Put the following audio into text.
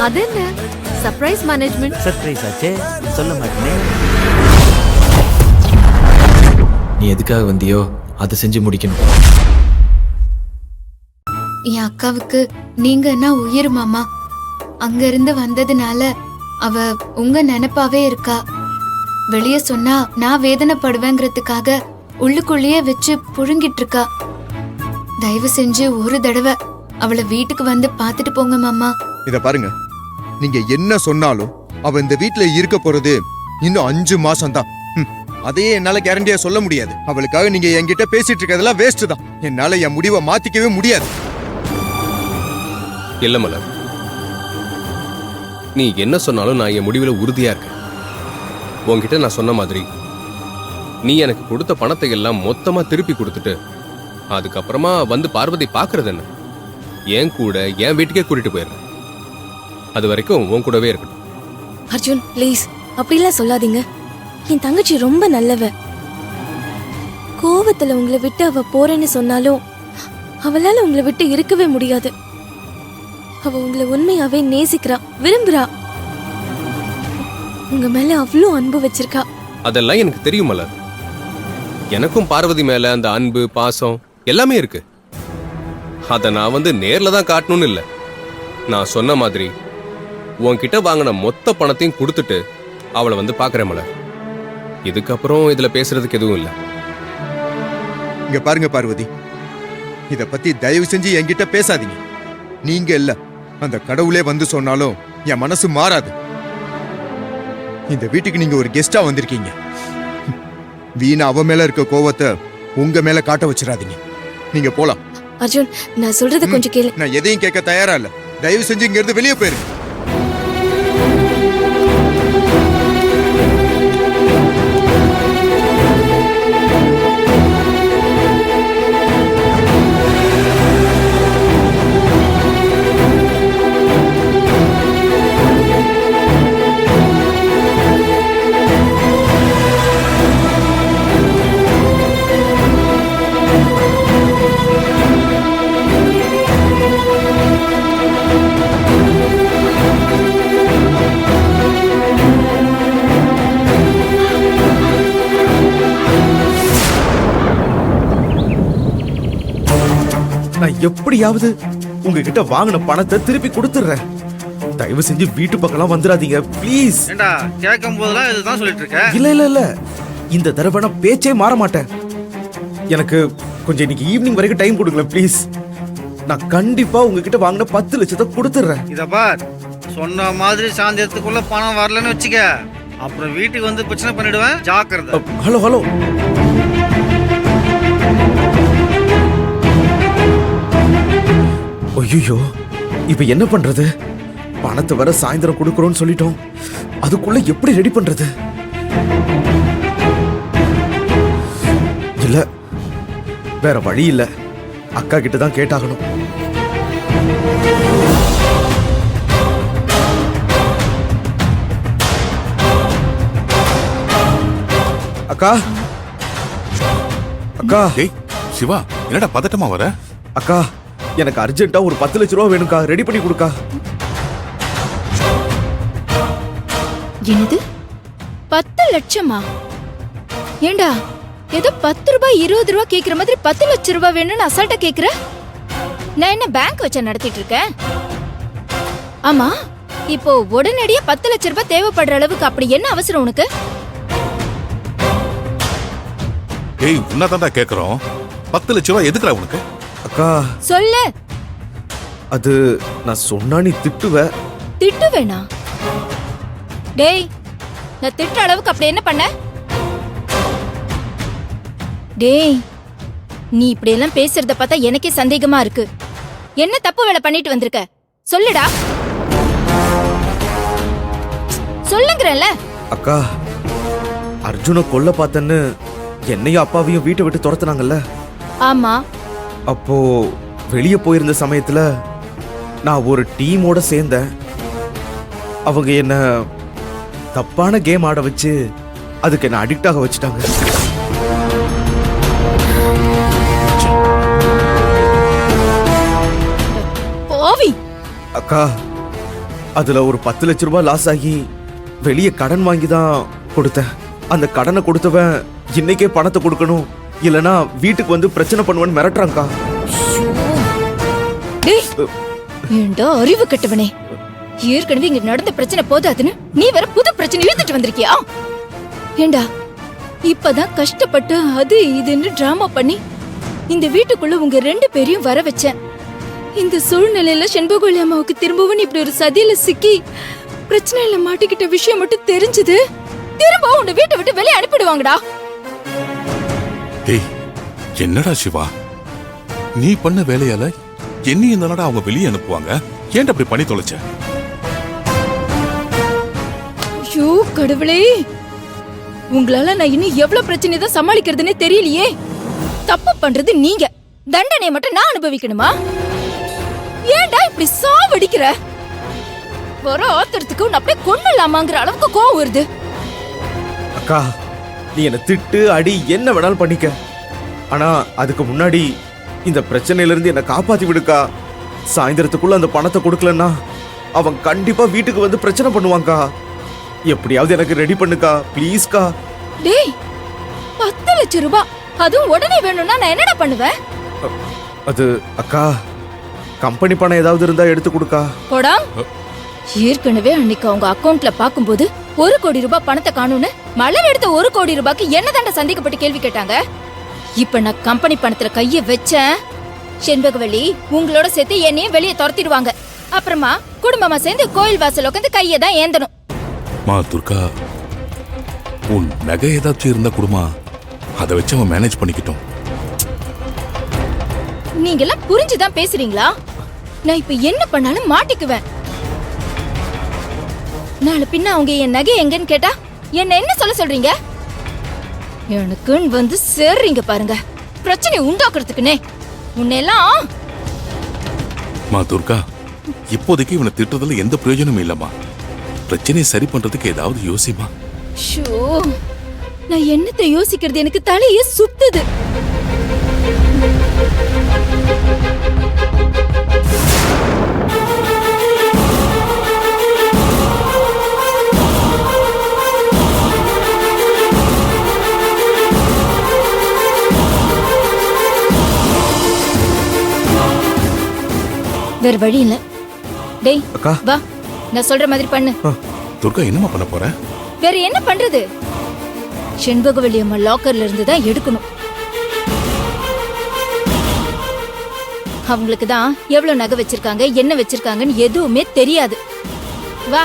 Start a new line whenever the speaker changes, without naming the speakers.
அது என்ன surprise management?
Surprise ஆச்சே, சொல்ல மாட்டேனே.
நீ எதுக்காக வந்தியோ அதை செஞ்சு முடிக்கணும்.
என் அக்காவுக்கு நீங்க என்ன உயிர் மாமா. அங்க இருந்து வந்ததுனால அவ உங்க நினைப்பாவே இருக்கா. வெளிய சொன்னா நான் வேதனைப்படுவேங்கிறதுக்காக உள்ளுக்குள்ளேயே வச்சு புழுங்கிட்டு இருக்கா. தயவு செஞ்சு ஒரு தடவை அவளை வீட்டுக்கு வந்து பாத்துட்டு போங்க மாமா.
இத பாருங்க, நீங்க என்ன சொன்னாலும் அவ இந்த வீட்டுல இருக்க போறது இன்னும் 5 மாசம் தான். அதையே என்னால கேரண்டியா சொல்ல முடியாது. அவளுக்காக நீங்க என்கிட்ட பேசிட்டு இருக்கதெல்லாம் வேஸ்ட் தான். என்னால என் முடிவை மாத்திக்கவே முடியாது.
இல்ல மலர், நீ என்ன சொன்னாலும் நான் என் முடிவில் உறுதியா இருக்கேன். உன்கிட்ட நான் சொன்ன மாதிரி நீ எனக்கு கொடுத்த பணத்தை எல்லாம் மொத்தமா திருப்பி கொடுத்துட்டு அதுக்கப்புறமா வந்து பார்வதி பாக்குறது என்ன, என் கூட என் வீட்டுக்கே கூட்டிட்டு போயிடுறேன். அது வரைக்கும் உன் கூடவே இருக்கட்டும்.
அர்ஜுன் ப்ளீஸ் அப்படிலாம் சொல்லாதீங்க. என் தங்கச்சி ரொம்ப நல்லவ. கோவத்துல உங்களை விட்டு அவ போறேன்னு சொன்னாலும் அவளால உங்களை விட்டு இருக்கவே முடியாது. அவ உங்களை உண்மையாவே நேசிக்கிறா, விரும்புறா. உங்க மேல அவ்வளோ அன்பு வச்சிருக்கா.
அதெல்லாம் எனக்கு தெரியும் மலர். எனக்கும் பார்வதி மேல அந்த அன்பு பாசம் எல்லாமே இருக்கு. அத நான் வந்து நேர்ல தான் காட்டணும்னு இல்ல. நான் சொன்ன மாதிரி உன்கிட்ட வாங்கின மொத்த பணத்தையும் கொடுத்துட்டு அவளை வந்து பாக்குறேன் மலர். இதுக்கப்புறம் இதுல பேசுறதுக்கு எதுவும் இல்ல.
இங்க பாருங்க பார்வதி, இத பத்தி தயவு செஞ்சு என்கிட்ட பேசாதீங்க. நீங்க இல்ல, அந்த கடவுளே வந்து சொன்னாலும் என் மனசு மாறாது. இந்த வீட்டுக்கு நீங்க ஒரு கெஸ்டா வந்திருக்கீங்க. வீணா அவ மேல இருக்க கோவத்தை உங்க மேல காட்ட வச்சிடாதீங்க. நீங்க போலாம்.
அர்ஜுன் நான் சொல்றது கொஞ்சம் கேளு.
நான் எதையும் கேட்க தயாரா இல்ல. தயவு செஞ்சு இங்க இருந்து வெளியே போயிருங்க.
நான் எப்படியாவது உங்ககிட்ட வாங்கின பணத்தை திருப்பி கொடுத்துறேன். தயவு செஞ்சு வீட்டு பக்கம்லாம் வந்துடாதீங்க ப்ளீஸ்.
ஏண்டா கேட்கும் போதெல்லாம் இதுதான் சொல்லிட்டு இருக்க?
இல்ல இல்ல இல்ல, இந்த தடவை நான் பேச்சே மாற மாட்டேன். எனக்கு கொஞ்சம் இன்னைக்கு ஈவினிங் வரைக்கும் டைம் கொடுங்களேன் ப்ளீஸ். நான் கண்டிப்பா உங்ககிட்ட வாங்கின 10 லட்சத்தை கொடுத்துறேன்.
இத பார், சொன்ன மாதிரி சாயந்தரத்துக்குள்ள பணம் வரலன்னு வச்சுக்க, அப்புறம் வீட்டுக்கு வந்து பிரச்சனை பண்ணிடுவேன். ஜாக்கிரதை.
ஹலோ ஹலோ, ஐயோ இப்ப என்ன பண்றது? பணத்தை வர சாயந்தரம் கொடுக்கறோம்னு சொல்லிட்டோம். அதுக்குள்ள எப்படி ரெடி பண்றது? இல்ல வேற வழி இல்ல, அக்கா கிட்ட தான் கேட்டாகணும். அக்கா அக்கா.
டேய் சிவா, என்னடா பதட்டமா வர?
அக்கா எனக்கு அர்ஜென்ட்டா ஒரு 10 லட்சம் ரூபா வேணும்க்கா, ரெடி பண்ணி கொடுக்கா.
என்னது 10 லட்சமா? ஏண்டா ஏதோ 10 ரூபாய் 20 ரூபாய் கேக்குற மாதிரி 10 லட்சம் ரூபாய் வேணும்னு அசால்ட்டா கேக்குற? நான் என்ன பேங்க் வச்சு நடத்திட்டு இருக்கேன்? ஆமா, இப்போ உடனடியா 10 லட்சம் ரூபாய் தேவைப்படுற அளவுக்கு அப்படி என்ன அவசரம் உனக்கு?
ஏய் உன்னதான்டா கேக்குறோம். 10 லட்சம் ரூபாய் எதுக்குடா உனக்கு?
அக்கா
சொல்லு.
அது நான் சொன்னா நீ திட்டுவ.
திட்டுவேனா? டேய், நான் திட்டுற அளவுக்கு அப்படி என்ன பண்ண? டேய், நீ இப்படி எல்லாம் பேசுறத பார்த்தா எனக்கே சந்தேகமா இருக்கு. என்ன தப்பு வேலை பண்ணிட்டு வந்திருக்க? சொல்லுடா. சொல்லுங்கறல.
அக்கா, அர்ஜுனை கொல்ல பார்த்தன்னு என்னையும் அப்பாவையும் வீட்டை விட்டு துரத்துனாங்கல்ல.
ஆமா.
அப்போ வெளியே போயிருந்த சமயத்துல நான் ஒரு டீமோட சேர்ந்தேன். அவங்க என்ன தப்பான கேம் ஆட வச்சு அதுக்கு என்ன அடிக்ட் ஆக வச்சுட்டாங்க.
போவி.
அக்கா, அதுல ஒரு 10 லட்ச ரூபாய் லாஸ் ஆகி வெளியே கடன் வாங்கி தான் கொடுத்தேன். அந்த கடனை கொடுத்தவன் இன்னைக்கே பணத்தை கொடுக்கணும், இல்லனா வீட்டுக்கு வந்து பிரச்சனை பண்ணுவேன்னு மிரட்டுறாங்கக்கா.
டேய், ஏண்டா அறிவு கெட்டவனே, ஏற்கனவே இங்க நடந்த பிரச்சனை போதாதுன்னு நீ வேற புது பிரச்சனை இழுத்துட்டு வந்திருக்கியா? ஏண்டா இப்பதான் கஷ்டப்பட்டு அது இதுன்னு டிராமா பண்ணி இந்த வீட்டுக்குள்ள உங்க 2 பேரையும் வர வச்சேன். இந்த சூழ்நிலையில செண்பகவல்லி அம்மாவுக்கு திரும்பவும் இப்படி ஒரு சதியில சிக்கி பிரச்சனையில மாட்டிக்கிட்ட விஷயம் மட்டும் தெரிஞ்சது, திரும்பவும் உன்னை வீட்டை விட்டு வெளியே அனுப்பிடுவாங்கடா.
டேய் என்னடா சிவா, நீ பண்ண வேலையால என்னையும் தானடா அவங்க வெளியே அனுப்புவாங்க. ஏன்டா அப்படி பண்ணி தொலைச்ச?
ஐயோ கடவுளே, உங்களால நான் இன்னும் எவ்வளவு பிரச்சனை தான் சமாளிக்கிறதுனே தெரியலையே. தப்பு பண்றது நீங்க, தண்டனை மட்டும் நான் அனுபவிக்கணுமா? ஏன்டா இப்படி சாவடிக்கிற? வர ஆத்திரத்துக்கு உன்னை அப்படியே கொன்னலாமாங்கிற அளவுக்கு கோவம் வருது.
அக்கா, நீ என்ன திட்டு அடி என்ன வேணாலும் பண்ணிக்க, ஆனா அதுக்கு முன்னாடி இந்த பிரச்சனையில இருந்து என்ன காப்பாத்தி விடுக்கா. சாயந்தரத்துக்குள்ள அந்த பணத்தை கொடுக்கலன்னா அவன் கண்டிப்பா வீட்டுக்கு வந்து பிரச்சனை பண்ணுவாங்கக்கா. எப்படியாவது எனக்கு ரெடி பண்ணுக்கா, ப்ளீஸ்க்கா.
டேய், 10 லட்சம் ரூபாய் அதுவும் உடனே வேணும்னா நான் என்னடா பண்ணுவேன்?
அது அக்கா, கம்பெனி பணம் ஏதாவது இருந்தா எடுத்து கொடுக்கா.
போடா. ஏற்கனவே அன்னைக்கு அவங்க அக்கவுண்ட்ல பாக்கும்போது 1 கோடி ரூபாய் பணத்தை காணும்னு மலர் எடுத்த 1 கோடி ரூபாய்க்கு என்ன தாண்ட சந்தேகப்பட்டு கேள்வி கேட்டாங்க. இப்ப நான் கம்பெனி பணத்துல கைய வச்சேன், செண்பகவல்லி உங்களோட சேர்த்து என்னையும் வெளியே துரத்திடுவாங்க. அப்புறமா குடும்பமா சேர்ந்து கோயில் வாசல் உட்காந்து கையை தான் ஏந்தணும்.
மா துர்கா, உன் நகை ஏதாச்சும் இருந்தா குடுமா, அதை வச்சு அவன் மேனேஜ் பண்ணிக்கிட்டோம்.
நீங்க எல்லாம் புரிஞ்சுதான் பேசுறீங்களா? நான் இப்ப என்ன பண்ணாலும் மாட்டிக்குவேன். நாளை பின்ன அவங்க என் நகை எங்கன்னு கேட்டா என்ன சொல்ல சொல்றீங்க? எனக்குன்னு வந்து சேர்றீங்க பாருங்க, பிரச்சனை உண்டாக்குறதுக்குனே. உன்னெல்லாம்
மா துர்கா, இப்போதைக்கு இவனை திட்டுறதுல எந்த பிரயோஜனமும் இல்லம்மா. பிரச்சனையை சரி பண்றதுக்கு ஏதாவது யோசிமா.
ஷோ, நான் என்னத்தை யோசிக்கிறது, எனக்கு தலையே சுத்துது. வேற வழி இல்ல. டேய்
அக்கா.
வா, நான் சொல்ற மாதிரி பண்ணு.
துர்கா, என்னமா பண்ண போற?
வேற என்ன பண்றது? செண்பகவல்லி அம்மா லாக்கர்ல இருந்து தான் எடுக்கணும். அவங்களுக்கு தான் எவ்வளவு நகை வச்சிருக்காங்க என்ன வச்சிருக்காங்கன்னு எதுவுமே தெரியாது. வா.